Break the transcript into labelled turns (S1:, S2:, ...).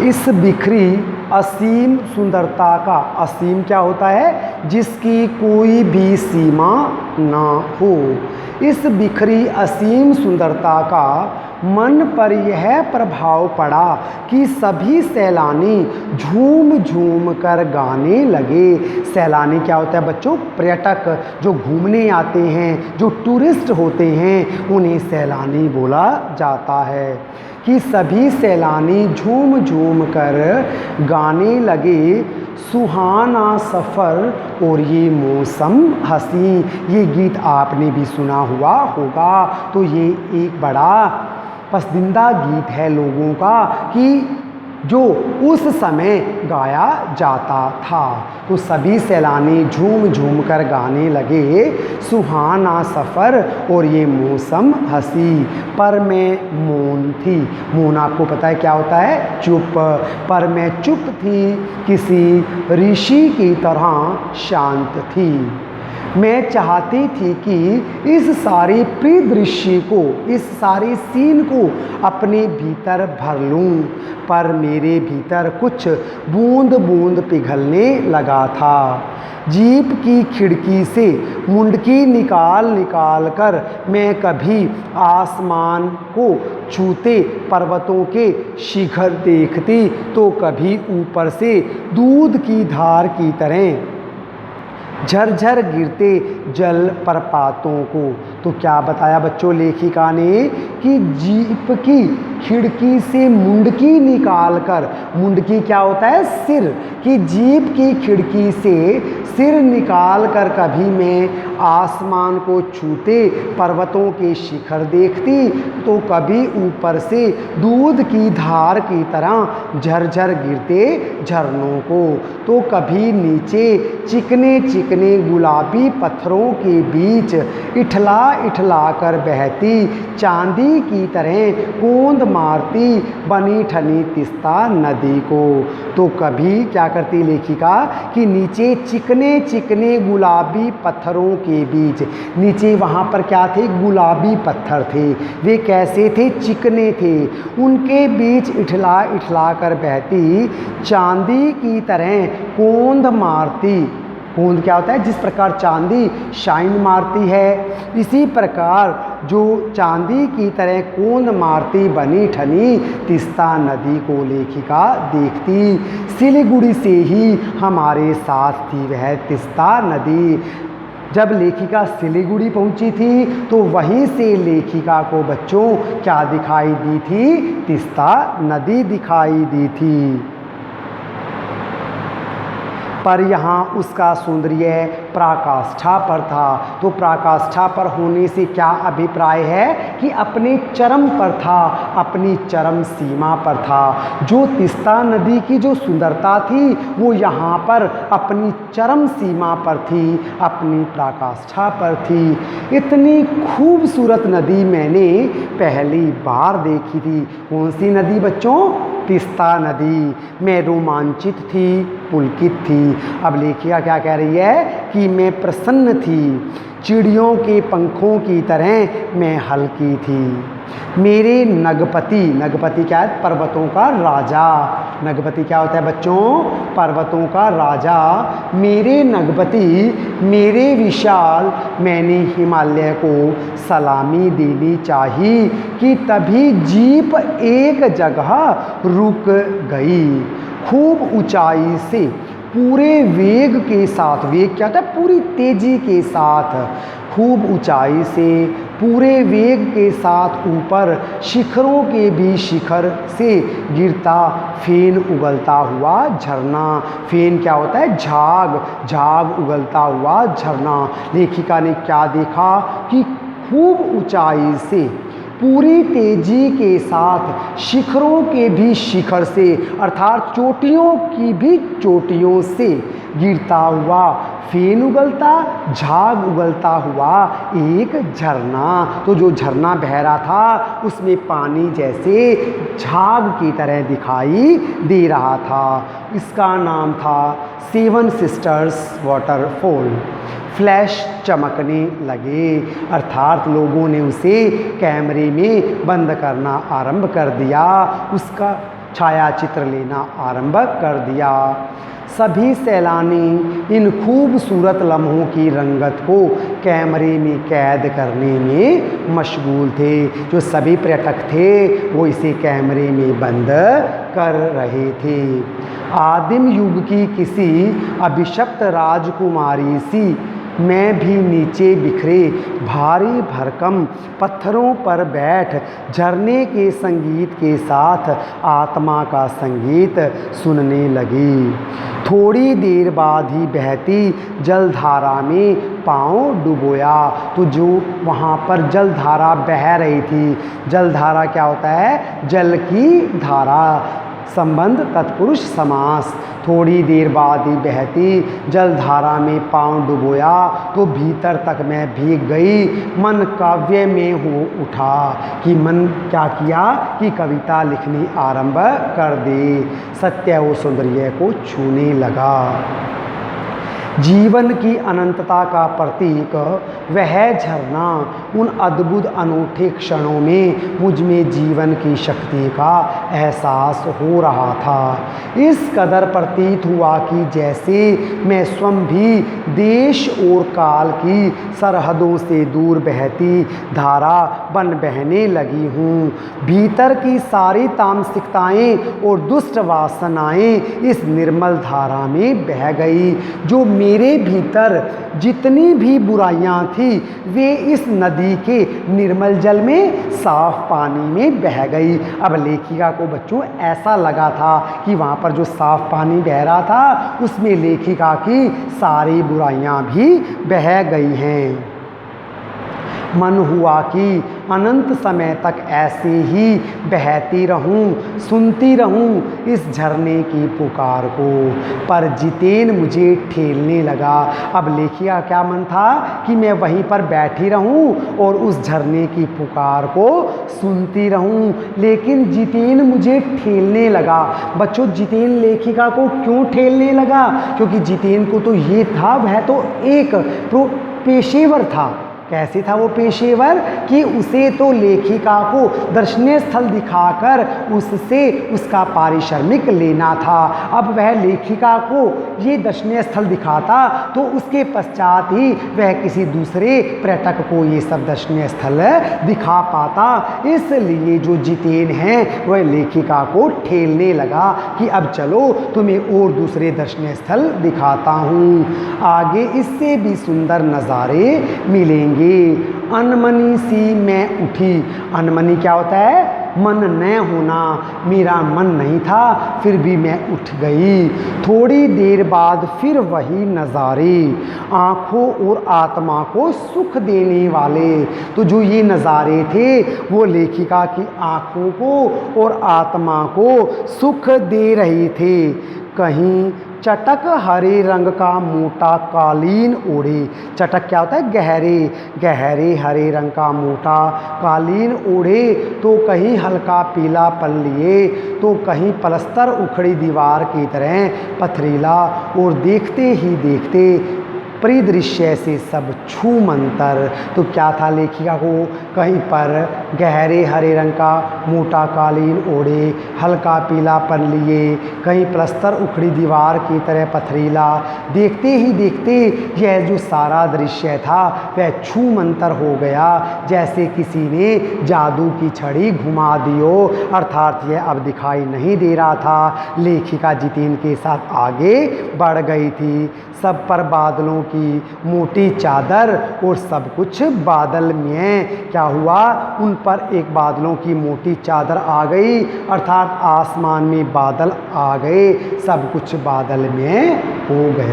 S1: इस बिखरी असीम सुंदरता का, असीम क्या होता है? जिसकी कोई भी सीमा ना हो। इस बिखरी असीम सुंदरता का मन पर यह प्रभाव पड़ा कि सभी सैलानी झूम झूम कर गाने लगे। सैलानी क्या होता है बच्चों? पर्यटक जो घूमने आते हैं, जो टूरिस्ट होते हैं, उन्हें सैलानी बोला जाता है। कि सभी सैलानी झूम झूम कर गाने लगे, सुहाना सफ़र और ये मौसम हसी। ये गीत आपने भी सुना हुआ होगा। तो ये एक बड़ा पसंदीदा गीत है लोगों का कि जो उस समय गाया जाता था। तो सभी सैलानी झूम झूम कर गाने लगे, सुहाना सफ़र और ये मौसम हसी। पर मैं मौन थी। मौन आपको पता है क्या होता है? चुप। पर मैं चुप थी, किसी ऋषि की तरह शांत थी। मैं चाहती थी कि इस सारे परिदृश्य को, इस सारे सीन को अपने भीतर भर लूं, पर मेरे भीतर कुछ बूंद बूंद पिघलने लगा था। जीप की खिड़की से मुंडकी निकाल निकाल कर मैं कभी आसमान को छूते पर्वतों के शिखर देखती, तो कभी ऊपर से दूध की धार की तरह झरझर गिरते जल प्रपातों को। तो क्या बताया बच्चों लेखिका ने कि जीप की खिड़की से मुंडकी निकाल कर, मुंडकी क्या होता है? सिर। कि जीप की खिड़की से सिर निकाल कर कभी मैं आसमान को छूते पर्वतों के शिखर देखती, तो कभी ऊपर से दूध की धार की तरह झरझर गिरते झरनों को, तो कभी नीचे चिकने चिकने गुलाबी पत्थरों के बीच इठला इठला कर बहती चांदी की तरह कूंद मारती बनी ठनी तीस्ता नदी को। तो कभी क्या करती लेखिका कि नीचे चिकने चिकने गुलाबी पत्थरों के बीच, नीचे वहाँ पर क्या थे? गुलाबी पत्थर थे। वे कैसे थे? चिकने थे। उनके बीच इठला इठला कर बहती चांदी की तरह कूंद मारती। कूंद क्या होता है? जिस प्रकार चांदी शाइन मारती है, इसी प्रकार जो चांदी की तरह कूंद मारती बनी ठनी तीस्ता नदी को लेखिका देखती। सिलीगुड़ी से ही हमारे साथ थी वह तीस्ता नदी। जब लेखिका सिलीगुड़ी पहुंची थी तो वहीं से लेखिका को बच्चों क्या दिखाई दी थी? तीस्ता नदी दिखाई दी थी। पर यहाँ उसका सौंदर्य पराकाष्ठा पर था। तो पराकाष्ठा पर होने से क्या अभिप्राय है? कि अपने चरम पर था, अपनी चरम सीमा पर था। जो तीस्ता नदी की जो सुंदरता थी वो यहाँ पर अपनी चरम सीमा पर थी, अपनी पराकाष्ठा पर थी। इतनी खूबसूरत नदी मैंने पहली बार देखी थी। कौन सी नदी बच्चों? तीस्ता नदी। मैं रोमांचित थी, पुलकित थी। अब लेखिका क्या कह रही है कि मैं प्रसन्न थी, चिड़ियों के पंखों की तरह मैं हल्की थी। मेरे नगपति, नगपति क्या है? पर्वतों का राजा। नगपति क्या होता है बच्चों? पर्वतों का राजा। मेरे नगपति, मेरे विशाल, मैंने हिमालय को सलामी देनी चाहिए कि तभी जीप एक जगह रुक गई। खूब ऊंचाई से पूरे वेग के साथ, वेग क्या होता है? पूरी तेजी के साथ, खूब ऊंचाई से पूरे वेग के साथ ऊपर शिखरों के भी शिखर से गिरता फेन उगलता हुआ झरना। फेन क्या होता है? झाग। झाग उगलता हुआ झरना। लेखिका ने क्या देखा कि खूब ऊंचाई से पूरी तेजी के साथ शिखरों के भी शिखर से, अर्थात चोटियों की भी चोटियों से गिरता हुआ फेन उगलता, झाग उगलता हुआ एक झरना। तो जो झरना बह रहा था उसमें पानी जैसे झाग की तरह दिखाई दे रहा था। इसका नाम था सेवन सिस्टर्स वाटरफॉल। फ्लैश चमकने लगे, अर्थात लोगों ने उसे कैमरे में बंद करना आरंभ कर दिया। उसका छाया चित्र लेना आरंभ कर दिया। सभी सैलानी इन खूबसूरत लम्हों की रंगत को कैमरे में कैद करने में मशगूल थे। जो सभी पर्यटक थे वो इसे कैमरे में बंद कर रहे थे। आदिम युग की किसी अभिशप्त राजकुमारी सी मैं भी नीचे बिखरे भारी भरकम पत्थरों पर बैठ झरने के संगीत के साथ आत्मा का संगीत सुनने लगी। थोड़ी देर बाद ही बहती जलधारा में पाँव डुबोया। तो जो वहाँ पर जलधारा बह रही थी, जलधारा क्या होता है? जल की धारा, संबंध तत्पुरुष समास। थोड़ी देर बाद ही बहती जलधारा में पाँव डुबोया तो भीतर तक मैं भीग गई। मन काव्य में हो उठा कि मन क्या किया कि कविता लिखनी आरंभ कर दे। सत्य व सौंदर्य को छूने लगा। जीवन की अनंतता का प्रतीक वह झरना उन अद्भुत अनूठे क्षणों में मुझ में जीवन की शक्ति का एहसास हो रहा था। इस कदर प्रतीत हुआ कि जैसे मैं स्वयं भी देश और काल की सरहदों से दूर बहती धारा बन बहने लगी हूँ। भीतर की सारी तामसिकताएँ और दुष्ट वासनाएँ इस निर्मल धारा में बह गई। जो मेरे भीतर जितनी भी बुराइयां थी वे इस नदी के निर्मल जल में साफ पानी में बह गई। अब लेखिका को बच्चों ऐसा लगा था कि वहाँ पर जो साफ पानी बह रहा था उसमें लेखिका की सारी बुराइयां भी बह गई हैं। मन हुआ कि अनंत समय तक ऐसे ही बहती रहूं, सुनती रहूं इस झरने की पुकार को। पर जितेन मुझे ठेलने लगा। अब लेखिका क्या मन था कि मैं वहीं पर बैठी रहूं और उस झरने की पुकार को सुनती रहूं, लेकिन जितेन मुझे ठेलने लगा। बच्चों, जितेन लेखिका को क्यों ठेलने लगा? क्योंकि जितेन को तो ये था, वह तो एक पेशेवर था। कैसे था वो पेशेवर कि उसे तो लेखिका को दर्शनीय स्थल दिखाकर उससे उसका पारिश्रमिक लेना था। अब वह लेखिका को ये दर्शनीय स्थल दिखाता तो उसके पश्चात ही वह किसी दूसरे पर्यटक को ये सब दर्शनीय स्थल दिखा पाता। इसलिए जो जितेन है वह लेखिका को ठेलने लगा कि अब चलो तुम्हें और दूसरे दर्शनीय स्थल दिखाता हूँ, आगे इससे भी सुंदर नज़ारे मिलेंगे। अनमनी सी मैं उठी। अनमनी क्या होता है? मन न होना। मेरा मन नहीं था फिर भी मैं उठ गई। थोड़ी देर बाद फिर वही नज़ारे, आँखों और आत्मा को सुख देने वाले। तो जो ये नज़ारे थे वो लेखिका की आँखों को और आत्मा को सुख दे रहे थे। कहीं चटक हरे रंग का मोटा कालीन ओढ़े। चटक क्या होता है? गहरे गहरे हरे रंग का मोटा कालीन ओढ़े। तो कहीं हल्का पीला पन लिए तो कहीं पलस्तर उखड़ी दीवार की तरह पथरीला, और देखते ही देखते परिदृश्य से सब छू मंतर। तो क्या था? लेखिका को कहीं पर गहरे हरे रंग का मोटा कालीन ओढ़े, हल्का पीलापन लिए, कहीं प्लस्तर उखड़ी दीवार की तरह पथरीला, देखते ही देखते यह जो सारा दृश्य था वह छू मंतर हो गया, जैसे किसी ने जादू की छड़ी घुमा दी हो। अर्थात यह अब दिखाई नहीं दे रहा था। लेखिका जितेन के साथ आगे बढ़ गई थी। सब पर बादलों की मोटी चादर और सब कुछ बादल में। क्या हुआ? उन पर एक बादलों की मोटी चादर आ गई, अर्थात आसमान में बादल आ गए, सब कुछ बादल में हो गया।